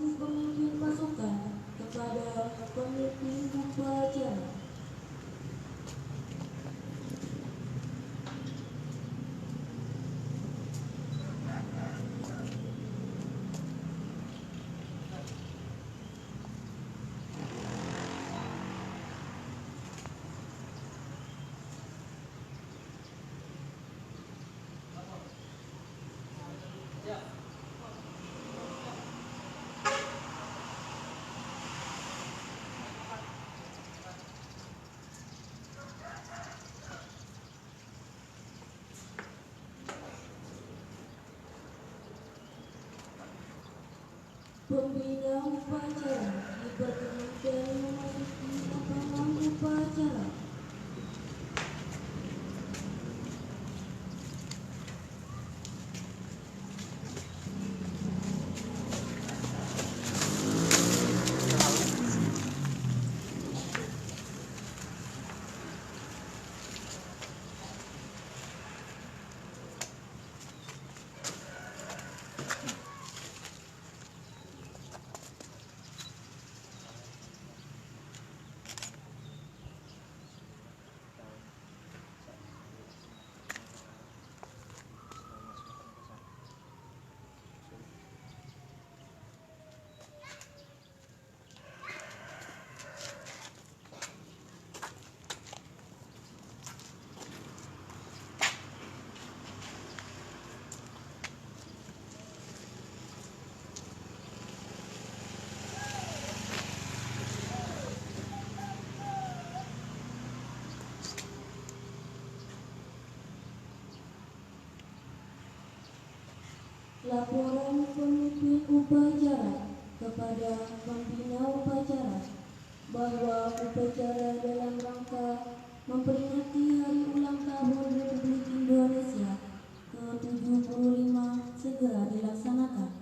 selaku pemimpin pasukan kepada pemimpin upacara. Pembina upacara diperkenankan memasuki lapangan upacara. Laporan pemimpin upacara kepada pembina upacara bahwa upacara dalam rangka memperingati hari ulang tahun Republik Indonesia ke-75 segera dilaksanakan.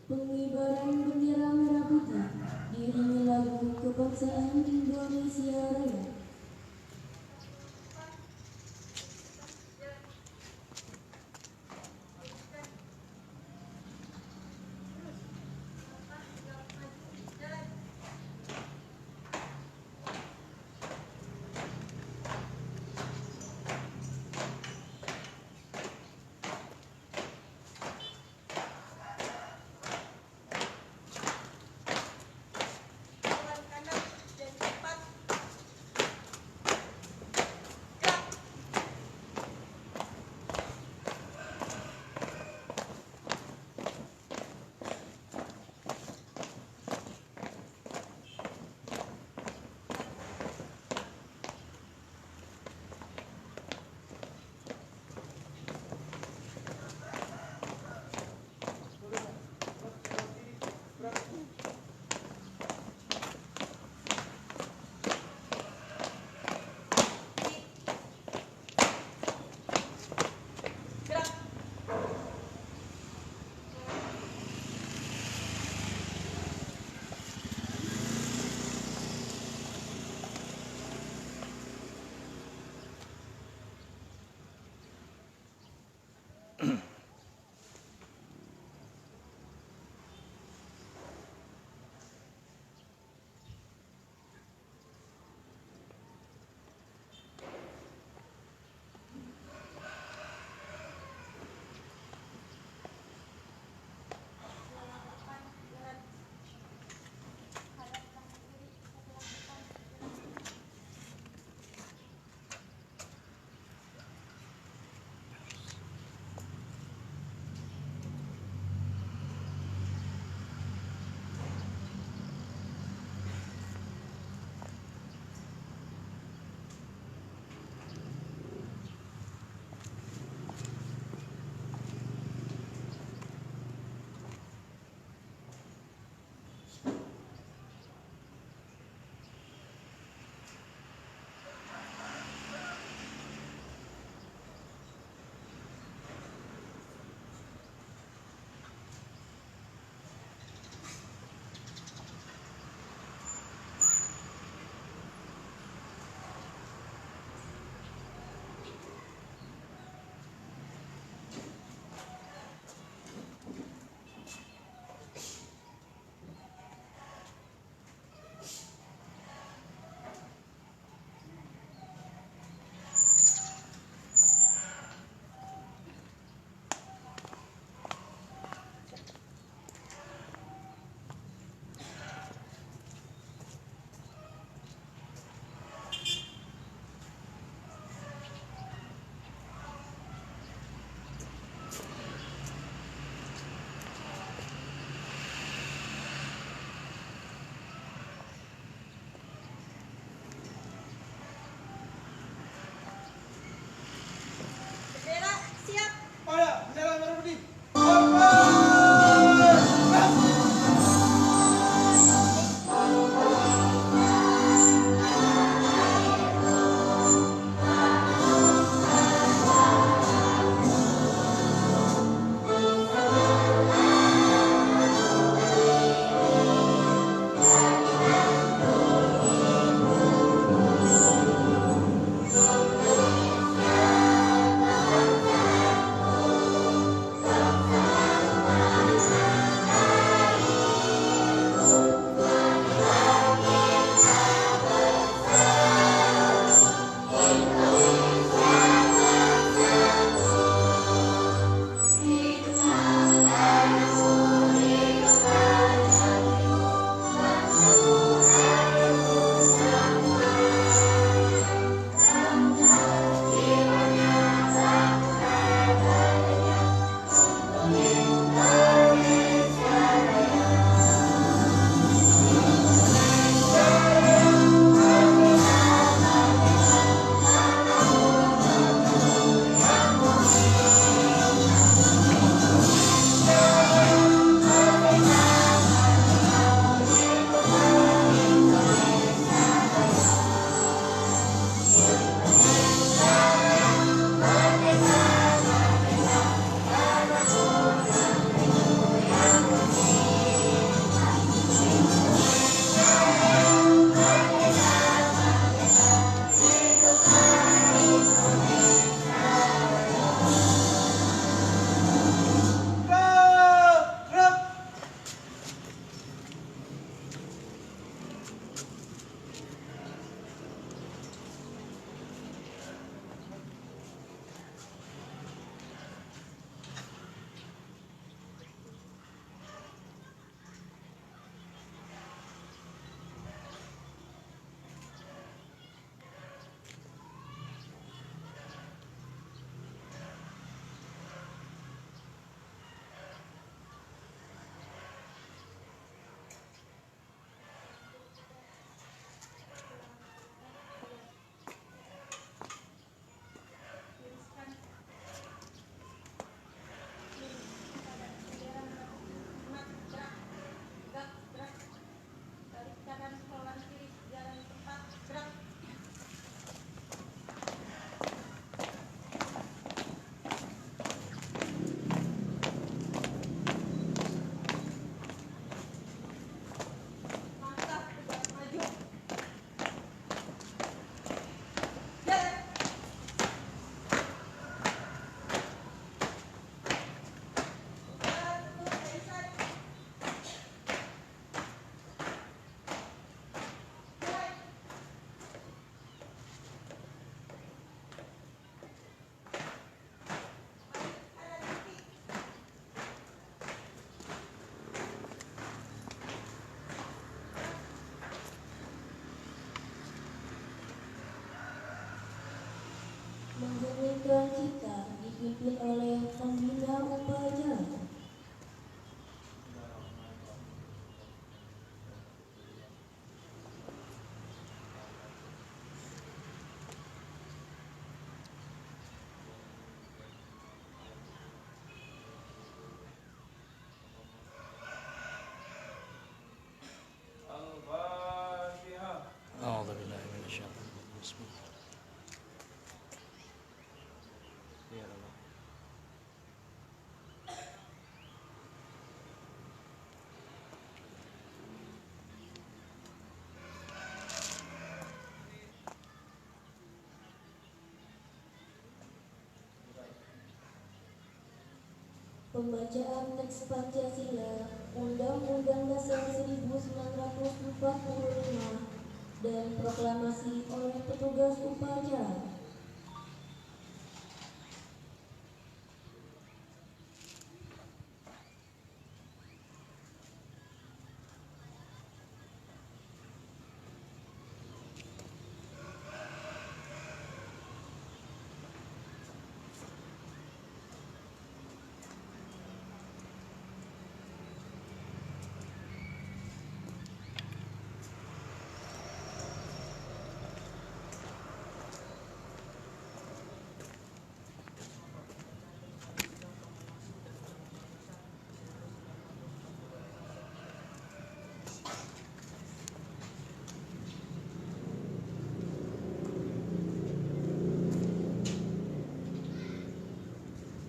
Pengibaran bendera merah putih diiringi lagu kebangsaan Indonesia Raya. kebinekaan kita dipimpin oleh pembina upacara. Pembacaan teks Pancasila, Undang-Undang Dasar 1945, dan proklamasi oleh petugas upacara.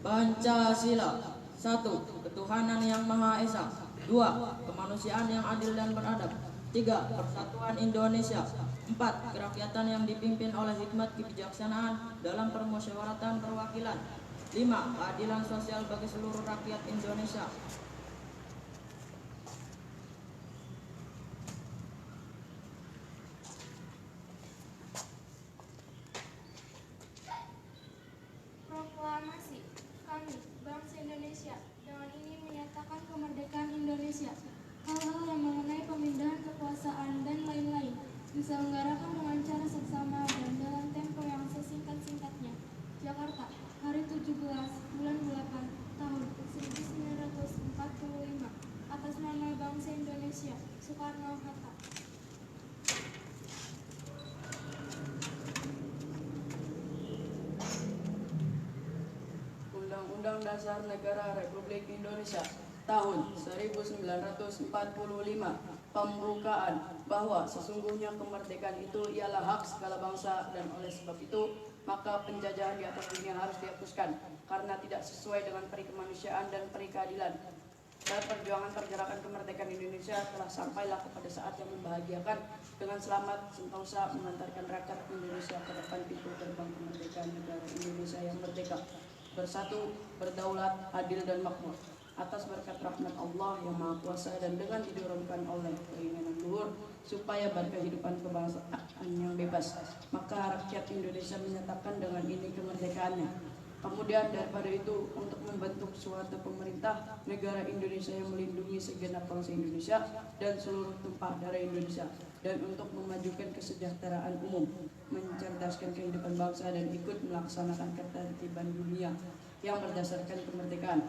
Pancasila. 1. Ketuhanan yang Maha Esa. 2. Kemanusiaan yang adil dan beradab. 3. Persatuan Indonesia. 4. Kerakyatan yang dipimpin oleh hikmat kebijaksanaan dalam permusyawaratan perwakilan. 5. Keadilan sosial bagi seluruh rakyat Indonesia. Proklamasi. Kami, bangsa Indonesia, dengan ini menyatakan kemerdekaan Indonesia. Hal-hal yang mengenai pemindahan kekuasaan dan lain-lain diselenggarakan dengan cara seksama dan dalam tempo yang sesingkat-singkatnya. Jakarta, hari 17 bulan 8 tahun 1945. Atas nama bangsa Indonesia, Soekarno-Hatta. Undang-Undang Dasar Negara Republik Indonesia tahun 1945 pembukaan bahwa sesungguhnya kemerdekaan itu ialah hak segala bangsa, dan oleh sebab itu maka penjajahan di atas dunia harus dihapuskan karena tidak sesuai dengan peri kemanusiaan dan peri keadilan. Dan perjuangan pergerakan kemerdekaan Indonesia telah sampailah kepada saat yang membahagiakan dengan selamat sentosa mengantarkan rakyat Indonesia ke depan pintu terbang kemerdekaan negara Indonesia yang merdeka, bersatu, berdaulat, adil dan makmur. Atas berkat rahmat Allah yang Maha Kuasa dan dengan didorongkan oleh keinginan luhur supaya berkehidupan kebangsaan yang bebas, maka rakyat Indonesia menyatakan dengan ini kemerdekaannya. Kemudian daripada itu, untuk membentuk suatu pemerintah negara Indonesia yang melindungi segenap bangsa Indonesia dan seluruh tumpah darah Indonesia, dan untuk memajukan kesejahteraan umum, mencerdaskan kehidupan bangsa dan ikut melaksanakan ketertiban dunia yang berdasarkan kemerdekaan,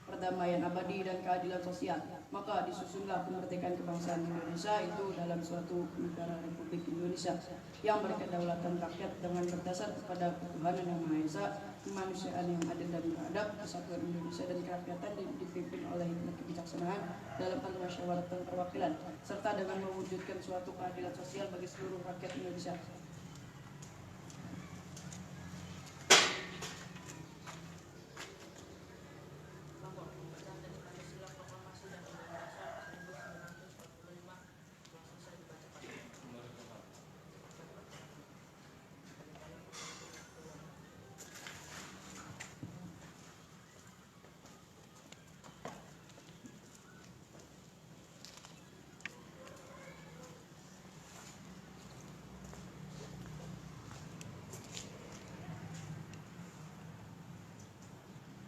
perdamaian abadi dan keadilan sosial. Maka disusunlah kemerdekaan kebangsaan Indonesia itu dalam suatu negara Republik Indonesia yang berkedaulatan rakyat dengan berdasar kepada ketuhanan yang Maha Esa, kemanusiaan yang adil dan beradab, kesatuan Indonesia dan kerakyatan dipimpin oleh hikmat kebijaksanaan dalam permusyawaratan perwakilan, serta dengan mewujudkan suatu keadilan sosial bagi seluruh rakyat Indonesia.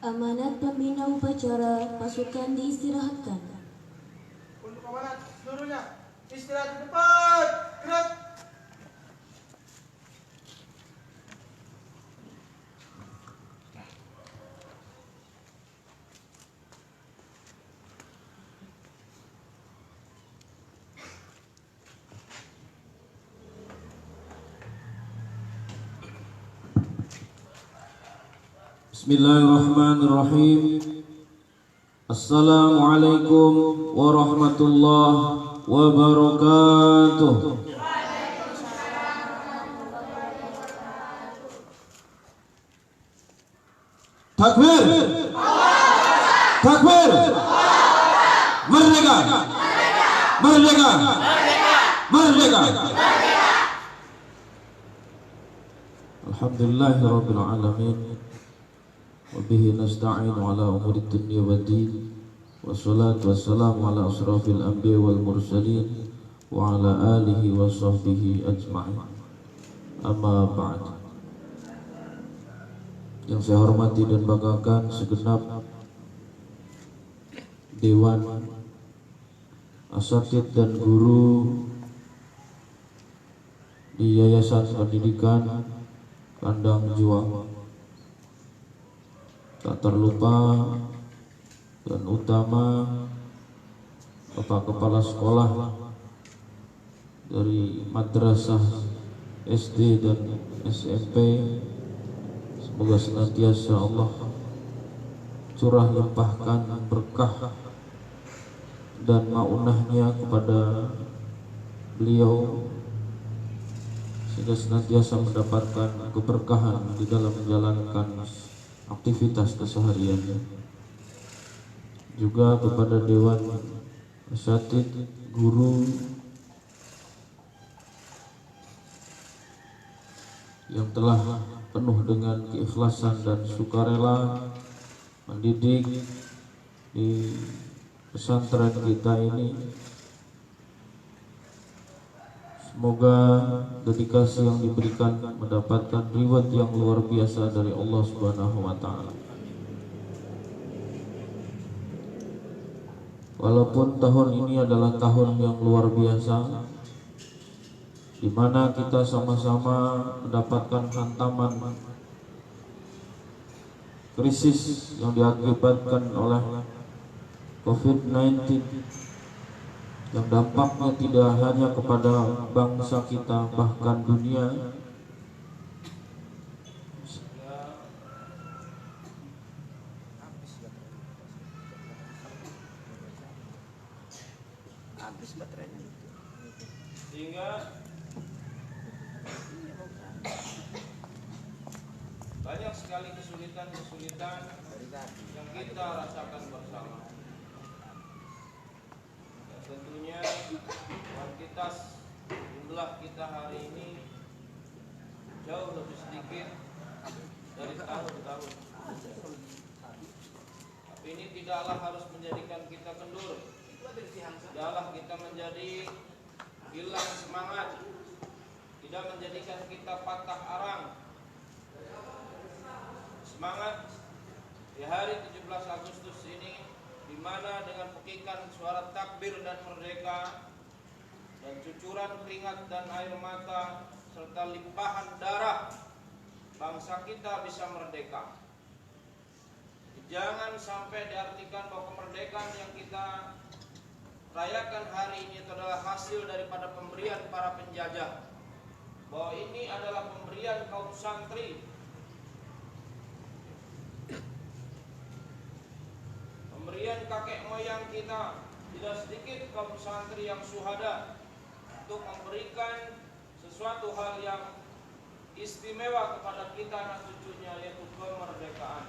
Amanat pembina upacara, pasukan diistirahatkan. Untuk amanat seluruhnya, istirahat di depan, gerak. Bismillahirrahmanirrahim. Assalamualaikum warahmatullahi wabarakatuh. Takbir. Takbir. Merdeka. Merdeka. Merdeka. Alhamdulillahirabbil alamin. Wabihi nasta'inu ala umuri dunya waddin. Wassalatu wassalamu ala asrafil anbiya wal mursalin wa ala alihi wa sahbihi ajma'in. Amma ba'd. Yang saya hormati dan banggakan segenap Dewan Asatidz dan guru di Yayasan Pendidikan Kandang Juang, tak terlupa dan utama Bapak Kepala Sekolah dari Madrasah SD dan SMP. Semoga senantiasa Allah curah limpahkan berkah dan maunahnya kepada beliau, sehingga senantiasa mendapatkan keberkahan di dalam menjalankan aktivitas kesehariannya. Juga kepada Dewan Asatidz, guru yang telah penuh dengan keikhlasan dan sukarela mendidik di pesantren kita ini. Semoga dedikasi yang diberikan mendapatkan reward yang luar biasa dari Allah Subhanahu wa taala. Walaupun tahun ini adalah tahun yang luar biasa, di mana kita sama-sama mendapatkan hantaman krisis yang diakibatkan oleh COVID-19, yang dampaknya tidak hanya kepada bangsa kita, bahkan dunia. Sehingga banyak sekali kesulitan-kesulitan yang kita rasakan bersama. Tentunya kuantitas jumlah kita hari ini jauh lebih sedikit dari tahun-tahun. Tapi ini tidaklah harus menjadikan kita kendur, tidaklah kita menjadi hilang semangat, tidak menjadikan kita patah arang. Semangat di hari 17 Agustus ini, di mana dengan pekikan suara takbir dan merdeka dan cucuran keringat dan air mata serta limpahan darah, bangsa kita bisa merdeka. Jangan sampai diartikan bahwa kemerdekaan yang kita rayakan hari ini itu adalah hasil daripada pemberian para penjajah, bahwa ini adalah pemberian kaum santri, pemberian kakek moyang kita. Tidak sedikit kaum santri yang syuhada untuk memberikan sesuatu hal yang istimewa kepada kita anak cucunya, yaitu kemerdekaan.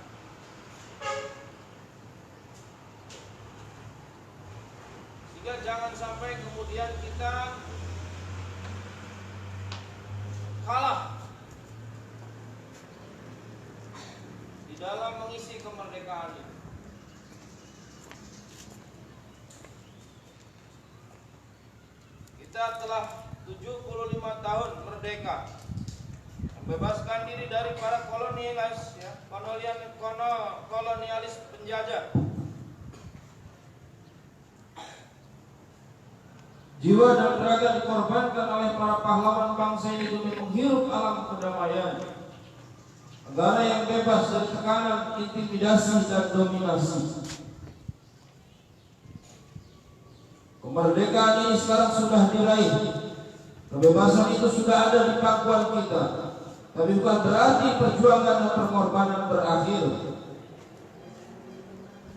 Sehingga jangan sampai kemudian kita kalah di dalam mengisi kemerdekaan ini. Kita telah 75 tahun merdeka, membebaskan diri dari para kolonialis penjajah. Jiwa dan raga dikorbankan oleh para pahlawan bangsa ini demi menghirup alam kedamaian, negara yang bebas dari tekanan, intimidasi dan dominasi. Kemerdekaan ini sekarang sudah diraih. Kebebasan itu sudah ada di pangkuan kita. Tapi bukan berarti perjuangan dan pengorbanan berakhir.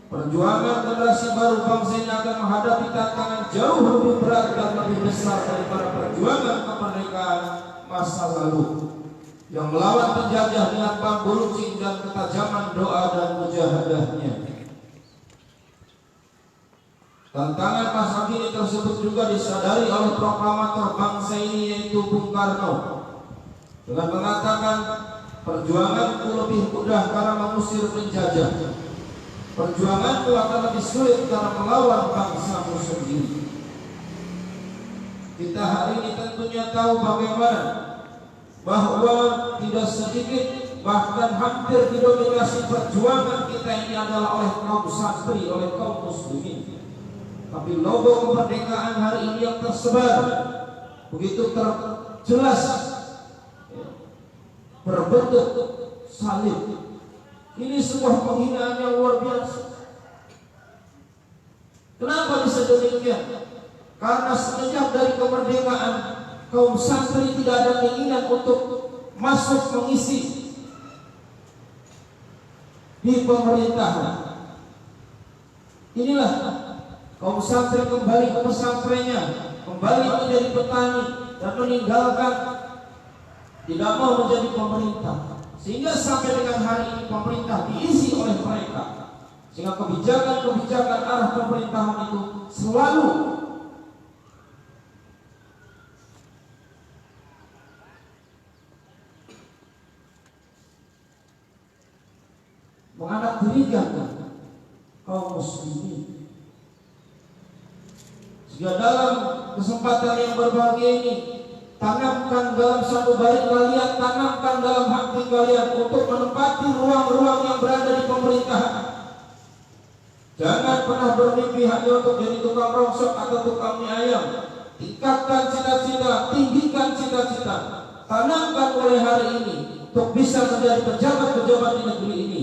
Perjuangan generasi baru bangsa ini akan menghadapi tantangan jauh lebih berat dan lebih besar daripada perjuangan kemerdekaan masa lalu yang melawan penjajah dengan bambu runcing dan ketajaman doa dan mujahadahnya. Tantangan masa kini tersebut juga disadari oleh proklamator bangsa ini, yaitu Bung Karno, dengan mengatakan, perjuanganku lebih mudah karena mengusir penjajah, perjuanganku akan lebih sulit karena melawan bangsamu sendiri. Kita hari ini tentunya tahu bagaimana bahwa tidak sedikit, bahkan hampir didominasi perjuangan kita ini adalah oleh kaum santri, oleh kaum muslimin. Tapi logo kemerdekaan hari ini yang tersebar begitu jelas berbentuk salib. Ini sebuah penghinaan yang luar biasa. Kenapa bisa demikian? Karena semenjak dari kemerdekaan, kaum santri tidak ada keinginan untuk masuk mengisi di pemerintahan. Inilah kaum santri kembali ke pesantrennya, kembali menjadi petani dan meninggalkan, tidak mau menjadi pemerintah. Sehingga sampai dengan hari ini pemerintah diisi oleh mereka. Sehingga kebijakan-kebijakan arah pemerintahan itu selalu menganak dirikan kaum muslimin. Sehingga dalam kesempatan yang berbahagia ini, tanamkan dalam satu baik kalian, tanamkan dalam hati kalian untuk menempati ruang-ruang yang berada di pemerintahan. Jangan pernah bermimpi hanya untuk jadi tukang rongsok atau tukang mie ayam. Tingkatkan cita-cita, tinggikan cita-cita. Tanamkan mulai hari ini untuk bisa menjadi pejabat-pejabat di negeri ini.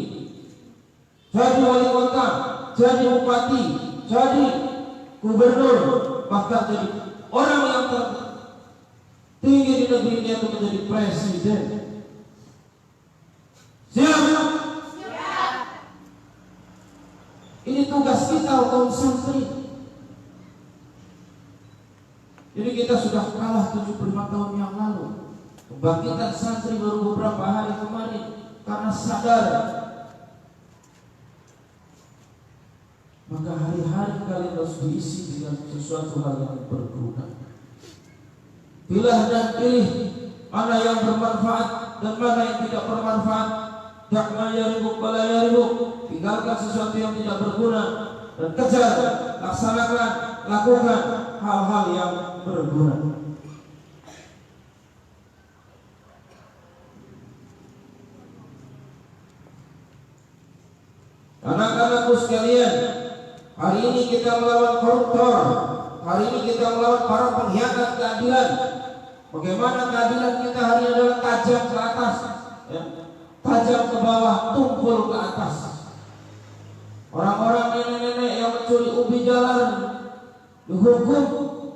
Jadi wali kota, jadi bupati, jadi gubernur, bahkan jadi orang yang tertinggi di negeri ini untuk menjadi presiden. Siap? Ini tugas kita kaum santri. Jadi kita sudah kalah 75 tahun yang lalu. Kebangkitan santri baru beberapa hari kemarin karena sadar. Maka hari-hari kalian harus diisi dengan sesuatu hal yang berguna. Pilih dan pilih mana yang bermanfaat dan mana yang tidak bermanfaat. Dakma yaribuk bala yaribuk. Tinggalkan sesuatu yang tidak berguna dan kejar, laksanakan, lakukan hal-hal yang berguna. Anak-anakku sekalian, hari ini kita melawan koruptor, hari ini kita melawan para pengkhianat keadilan. Bagaimana keadilan kita hari ini adalah tajam ke atas, ya, tajam ke bawah, tumpul ke atas. Orang-orang nenek-nenek yang mencuri ubi jalan dihukum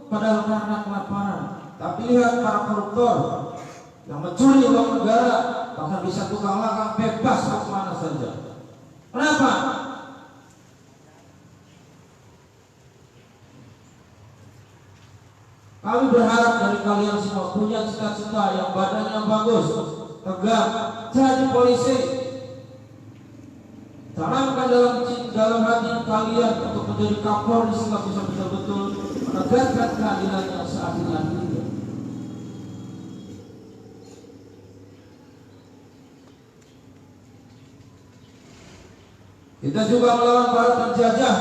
padahal karena kelaparan. Tapi lihat para koruptor yang mencuri uang negara, bahkan bisa tukang lakang bebas ke mana saja. Kenapa? Kami berharap dari kalian semua punya cita-cita yang badannya bagus, tegak, jadi polisi. Tanamkan dalam hati kalian untuk menjadi Kapolri sehingga bisa betul-betul menegakkan keadilan yang seadil-adilnya. Kita juga melawan para penjajah.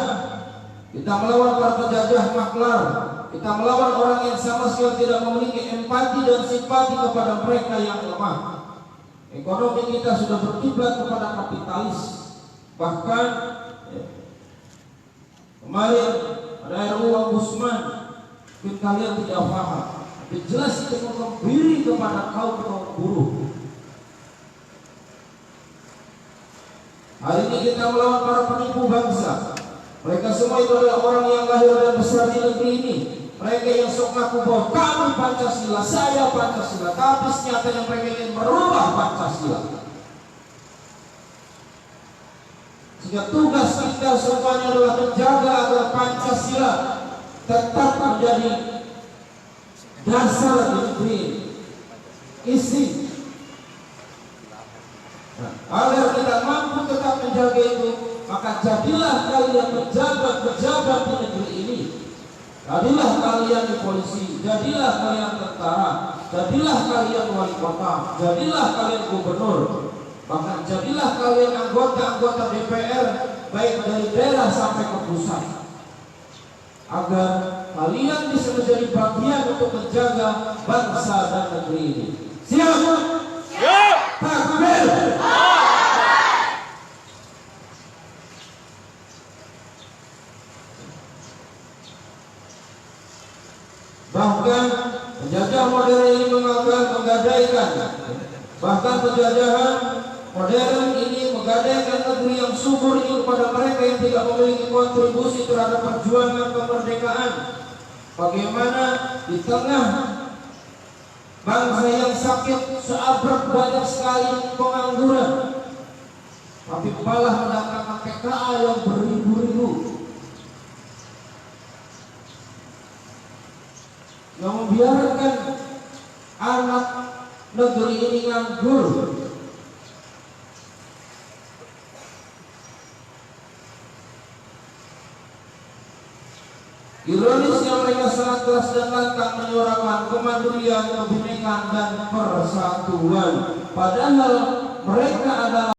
Kita melawan para penjajah maklar. Kita melawan orang yang sama sekali tidak memiliki empati dan simpati kepada mereka yang lemah. Ekonomi kita sudah berkiblat kepada kapitalis. Bahkan kemarin ada RUU Ombudsman, mungkin kalian tidak paham, tapi jelas itu mengembiri kepada kaum buruh. Hari ini kita melawan para penipu bangsa. Mereka semua itu adalah orang yang lahir dan besar di negeri ini, mereka yang sok ngaku bahwa kami Pancasila, saya Pancasila, tapi senyatanya mereka ingin merubah Pancasila. Sehingga tugas kita semuanya adalah menjaga agar Pancasila tetap menjadi dasar negeri isi. Nah, agar kita mampu tetap menjaga itu, maka jadilah kalian pejabat-pejabat di negeri ini. Jadilah kalian di polisi, jadilah kalian tentara, jadilah kalian wali kota, jadilah kalian gubernur, bahkan jadilah kalian anggota-anggota DPR, baik dari daerah sampai ke pusat, agar kalian bisa menjadi bagian untuk menjaga bangsa dan negeri ini. Siap? Siap. Takbir. Bahkan penjajah modern ini menggadaikan, bahkan penjajahan modern ini menggadaikan negeri yang subur ini kepada mereka yang tidak memiliki kontribusi terhadap perjuangan kemerdekaan. Bagaimana di tengah bangsa yang sakit seabrek banyak sekali pengangguran, tapi malah mendatangkan TKA yang beribu-ribu, yang membiarkan anak negeri ini nganggur. Ironisnya mereka sangat keras dan lantang menyuarakan kemandirian, kebinekaan dan persatuan, padahal mereka adalah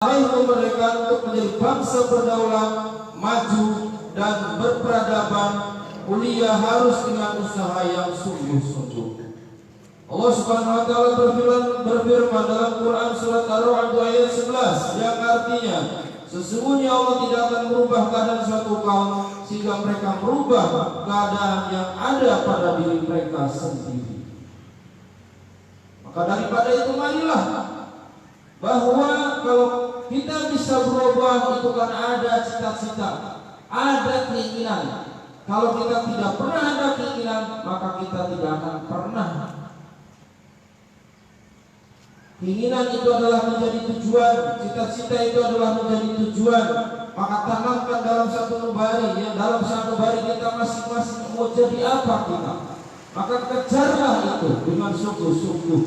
kemerdekaan untuk menjadi bangsa berdaulat, maju dan berperadaban. Kuliah harus dengan usaha yang sungguh-sungguh. Allah Subhanahu wa taala berfirman dalam Quran surat Ar-Ra'd ayat 11 yang artinya, sesungguhnya Allah tidak akan merubah keadaan suatu kaum sehingga mereka merubah keadaan yang ada pada diri mereka sendiri. Maka daripada itu marilah bahwa kalau kita bisa berubah itu karena ada cita-cita, ada keinginan. Kalau kita tidak pernah ada keinginan, maka kita tidak akan pernah. Keinginan itu adalah menjadi tujuan, cita-cita itu adalah menjadi tujuan. Maka tanamkan dalam satu nubari, ya, dalam satu nubari kita masing-masing mau jadi apa kita. Maka kejarlah itu dengan sungguh-sungguh.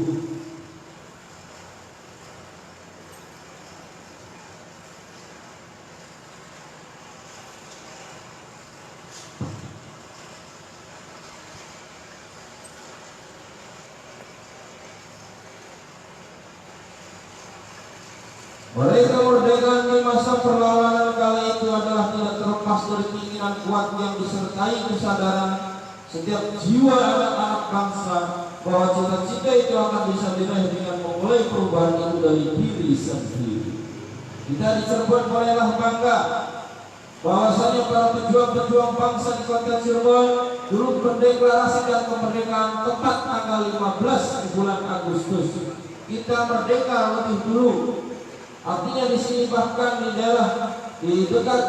Mereka kemerdekaan di masa perlawanan kala itu adalah tidak terlepas dari keinginan kuat yang disertai kesadaran setiap jiwa anak-anak bangsa bahwa cita-cita itu akan bisa diraih dengan memulai perubahan itu dari diri sendiri. Kita di Cirebon bolehlah bangga bahwasanya para pejuang-pejuang bangsa di kota Cirebon dulu mendeklarasikan kemerdekaan tepat tanggal 15 di bulan Agustus. Kita merdeka lebih dulu. Artinya di sini bahkan di daerah di dekat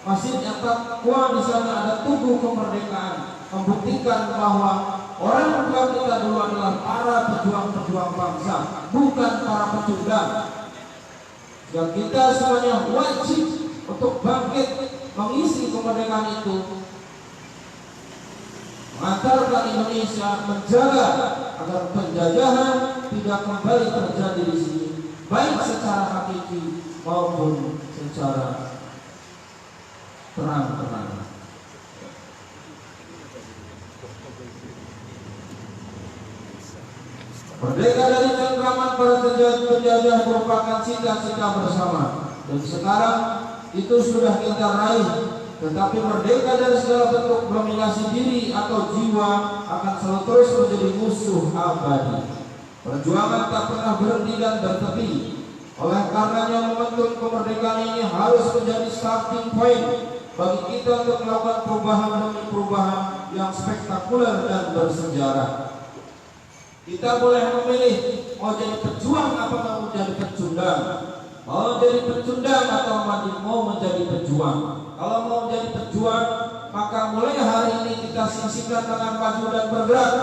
masjid yang takwa di sana ada tugu kemerdekaan, membuktikan bahwa orang tua kita dulu adalah para pejuang-pejuang bangsa, bukan para pecundang. Dan kita semuanya wajib untuk bangkit mengisi kemerdekaan itu, mengantarkan Indonesia, menjaga agar penjajahan tidak kembali terjadi di sini, baik secara hakiki maupun secara terang-terangan. Merdeka dari cengkraman para penjajah merupakan cita-cita bersama, dan sekarang itu sudah kita raih. Tetapi merdeka dari segala bentuk dominasi diri atau jiwa akan selalu terus menjadi musuh abadi. Perjuangan tak pernah berhenti dan bertepi. Oleh karenanya momentum kemerdekaan ini harus menjadi starting point bagi kita untuk melakukan perubahan demi perubahan yang spektakuler dan bersejarah. Kita boleh memilih mau jadi pejuang apa mau jadi pecundang, mau jadi pecundang atau mau menjadi pejuang. Kalau mau menjadi pejuang, maka mulai hari ini kita sisihkan dengan maju dan bergerak.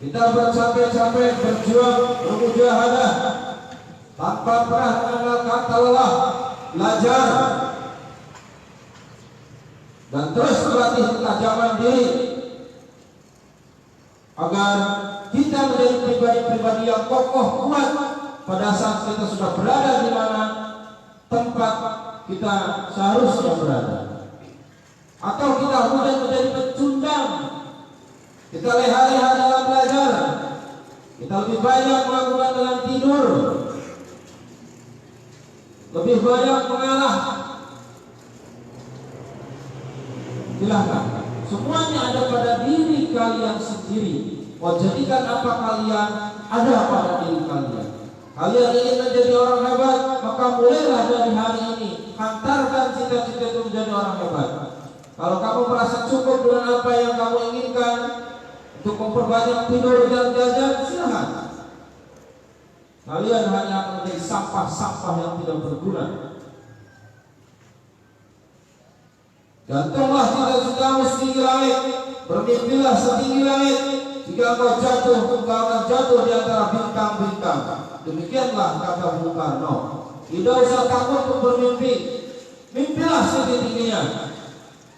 Kita bercapek-capek berjuang, bermujahadah tanpa pernah mengenal kata lelah, belajar dan terus berlatih ketajaman diri agar kita menjadi pribadi-pribadi yang kokoh kuat pada saat kita sudah berada di mana tempat kita seharusnya berada. Atau kita mudah menjadi pecundang, kita leha-leha dalam belajar, kita lebih banyak melakukan dengan tidur, lebih banyak mengalah. Silahkan, semuanya ada pada diri kalian sendiri. Mau jadikan apa kalian, ada pada diri kalian. Kalian ingin menjadi orang hebat, maka mulailah dari hari ini, hantarkan cita-cita itu menjadi orang hebat. Kalau kamu merasa cukup dengan apa yang kamu inginkan untuk memperbanyak tidur dan jajan, silahkan. Kalian hanya akan menjadi sampah-sampah yang tidak berguna. Gantunglah cita-citamu setinggi langit, bermimpilah setinggi langit. Jika engkau jatuh, engkau akan jatuh di antara bintang-bintang. Demikianlah kata Bung Karno. Tidak usah takut untuk bermimpi, mimpilah setinggi-tingginya.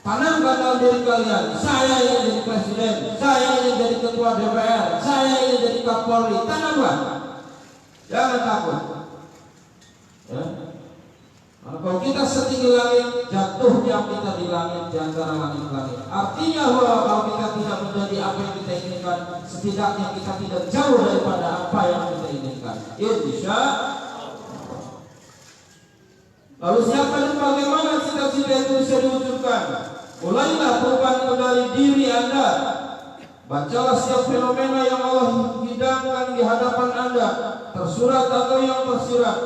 Tanamkan dalam diri kalian, saya ingin jadi presiden, saya ingin jadi ketua DPR, saya ingin jadi Kapolri. Tanamlah, jangan takut. Ya. Nah, kalau kita setinggi langit, jatuhnya kita di langit, di antara langit-langit. Artinya bahwa kalau kita tidak menjadi apa yang kita inginkan, setidaknya kita tidak jauh daripada apa yang kita inginkan. Insya Allah. Lalu siapa dan bagaimana cita-cita itu bisa diwujudkan? Mulailah perubahan kembali diri Anda. Bacalah setiap fenomena yang Allah hidangkan di hadapan Anda, tersurat atau yang tersirat.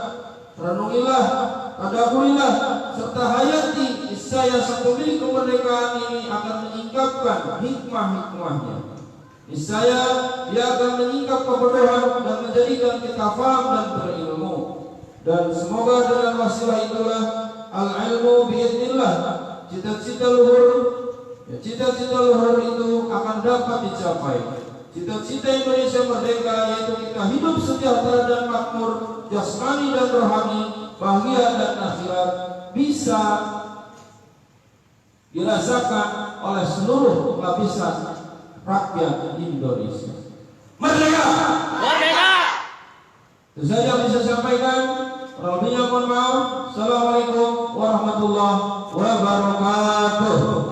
Renungilah, tadaburilah, serta hayati niscaya sang pemilik kemerdekaan ini akan menyingkapkan hikmah-hikmahnya. Niscaya dia akan menyingkap kebodohan dan menjadikan kita faham dan berilmu. Dan semoga dengan wasilah itulah al-ilmu biidznillah, cita-cita luhur itu akan dapat dicapai. Cita-cita Indonesia merdeka yaitu kita hidup sejahtera dan makmur, jasmani dan rohani, bahagia dan akhirat, bisa dirasakan oleh seluruh lapisan rakyat Indonesia. Merdeka! Merdeka! Itu saja yang bisa saya sampaikan. Lebihnya mohon maaf. Assalamualaikum warahmatullahi wabarakatuh.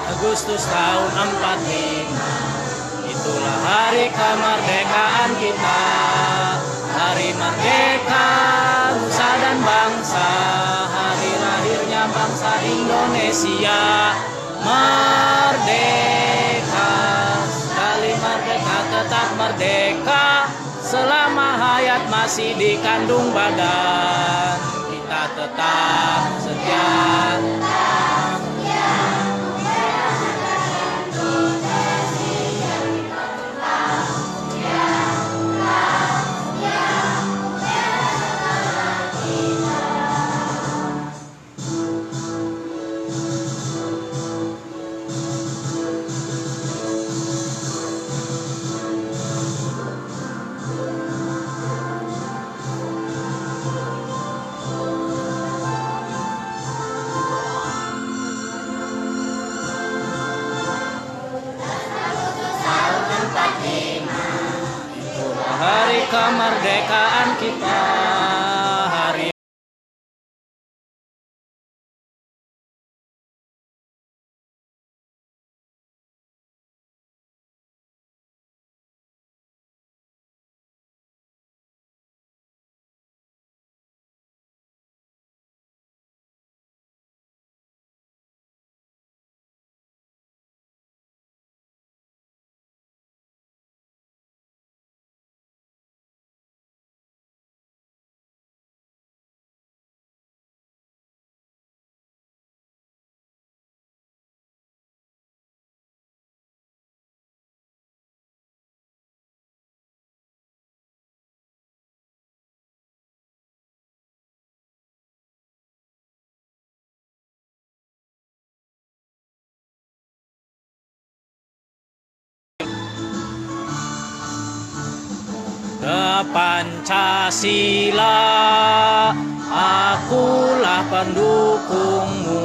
Agustus tahun 45, itulah hari kemerdekaan kita. Hari merdeka nusa dan bangsa, hari lahirnya bangsa Indonesia. Merdeka, sekali merdeka tetap merdeka, selama hayat masih dikandung badan. Kita tetap setia. Hari kemerdekaan kita, hari Pancasila, akulah pendukungmu.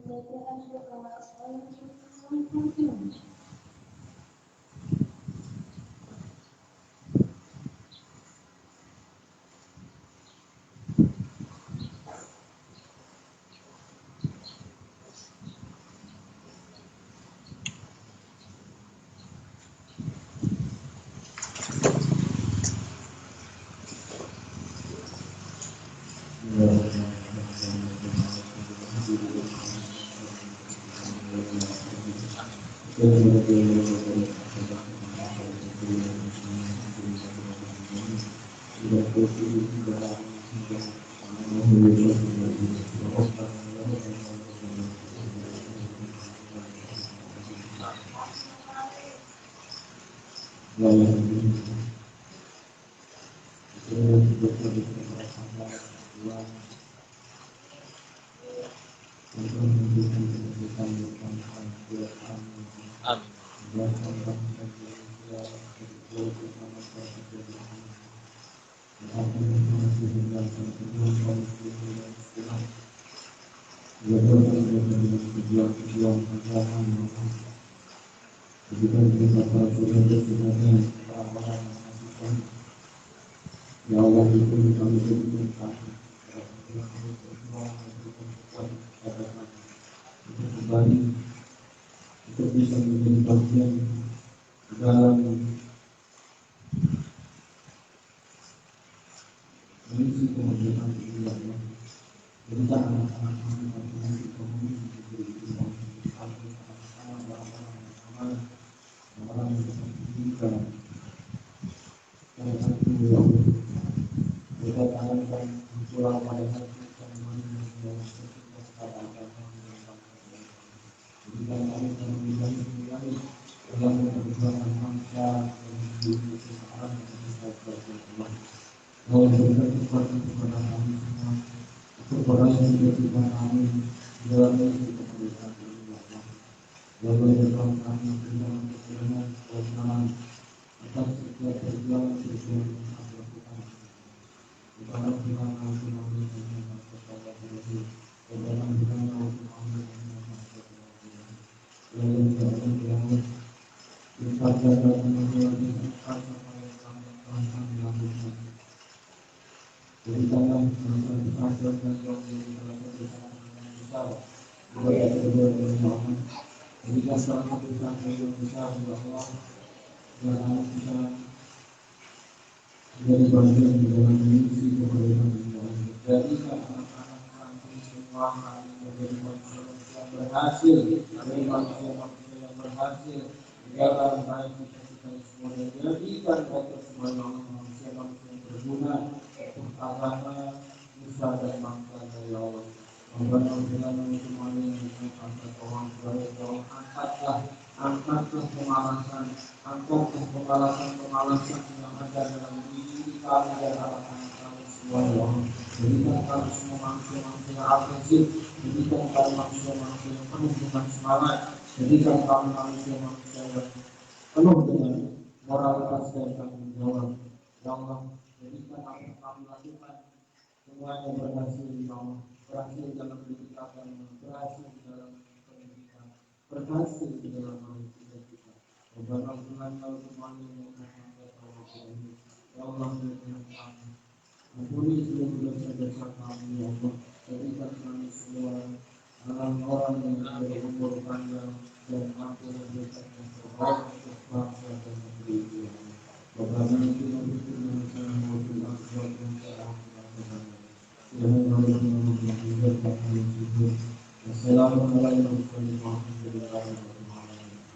Kemerdekaan doa selalu. Ya Allah, itu kami berikan untuk kembali untuk bisa menjadi bagian dalam mengisi kemerdekaan ini, ya Allah. Berikan anak-anak kami kontribusi komunis menjadi sama-sama orang yang pendidikan pada satu, ya Allah. Kita tanamkan pulang pada hati kami dalam setiap keadaan berikan kami kembali dalam perjuangan bangsa dan hidup seseorang yang kita berbuat. Tolong berikan kekuatan kepada kami semua untuk meraih cita-cita kami dalam misi kemerdekaan ini, ya Allah. Ya Allah, berikan kami dalam kesenangan kesenangan atas setiap perjuangan yang kami lakukan. Dalam dengan kami mengenai kepada diri, dalam dengan kami mengenai yang kita jaga menjadi tempat yang kami lakukan. Berikanlah kesehatan dan yang besar. Budaya berdoa, berikan selamat yang besar, ya Allah. Dan kita menjadi bagian di dalam misi kemerdekaan ini. Jadikan anak-anak kami semua kami menjadi manusia yang berhasil, menjadi manusia yang berhasil di dalam baik kita semua. Jadikan mereka semua manusia yang berguna untuk agama, nusa dan bangsa, ya Allah. Memberikan semuanya yang kita tolong angkatlah kemalasan yang ada dalam diri kami dan anak-anak kami semua, ya Allah. Berikan kami semua manusia yang agresif, berikan kami manusia yang penuh dengan semangat, berikan kami manusia yang penuh dengan moralitas dan tanggung jawab, ya Allah. Berikan apa yang kami lakukan semuanya berhasil, ya Allah. Berhasil dalam pendidikan, berhasil dalam pendidikan, berhasil di dalam manusia kita. Beberapa bulan lalu semuanya yang kami ya Allah, berikan kami ampuni seluruh dosa-dosa kami, ya Allah. Berikan kami semua orang-orang yang ada di umur panjang dan mampu memberikan yang terbaik untuk bangsa dan negeri ini. Beberapa itu yang berkena sana maupun akbar dan Assalamualaikum warahmatullahi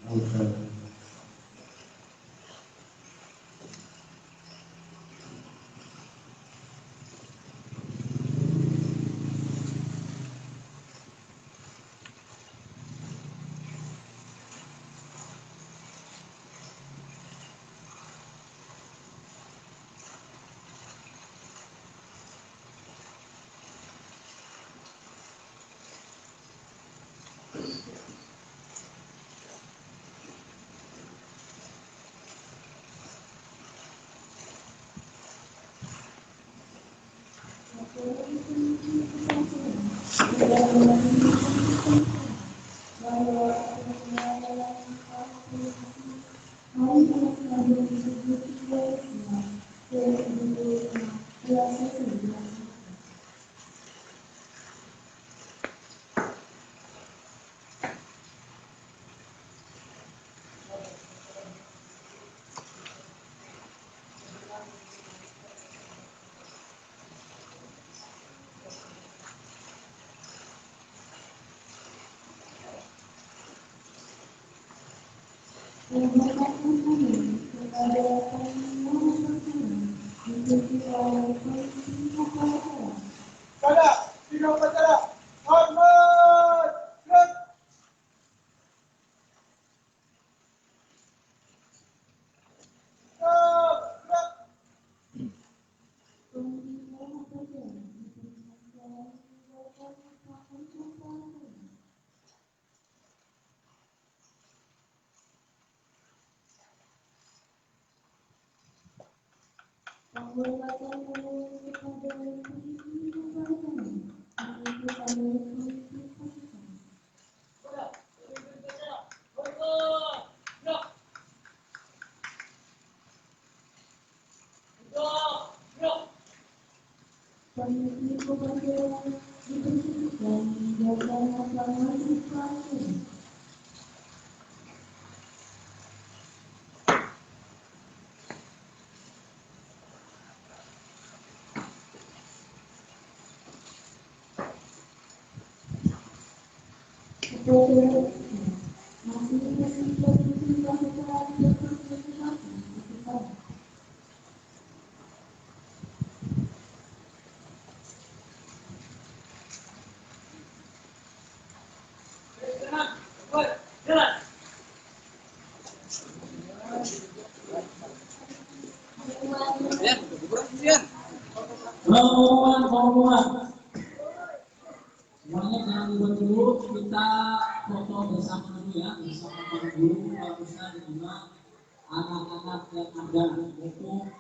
wabarakatuh. Pada sidang upacara hormat gerak. Gerak. Pengumuman. Semuanya jangan dibuat dulu, kita foto bersama dulu ya, bersama para guru, para ustaz dan juga anak-anak yang ada untuk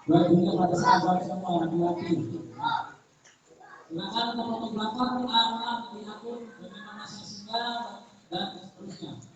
bajunya pada sahabat semua laki-laki. Silakan fotografer anak di akun bagaimana sesinya dan seterusnya.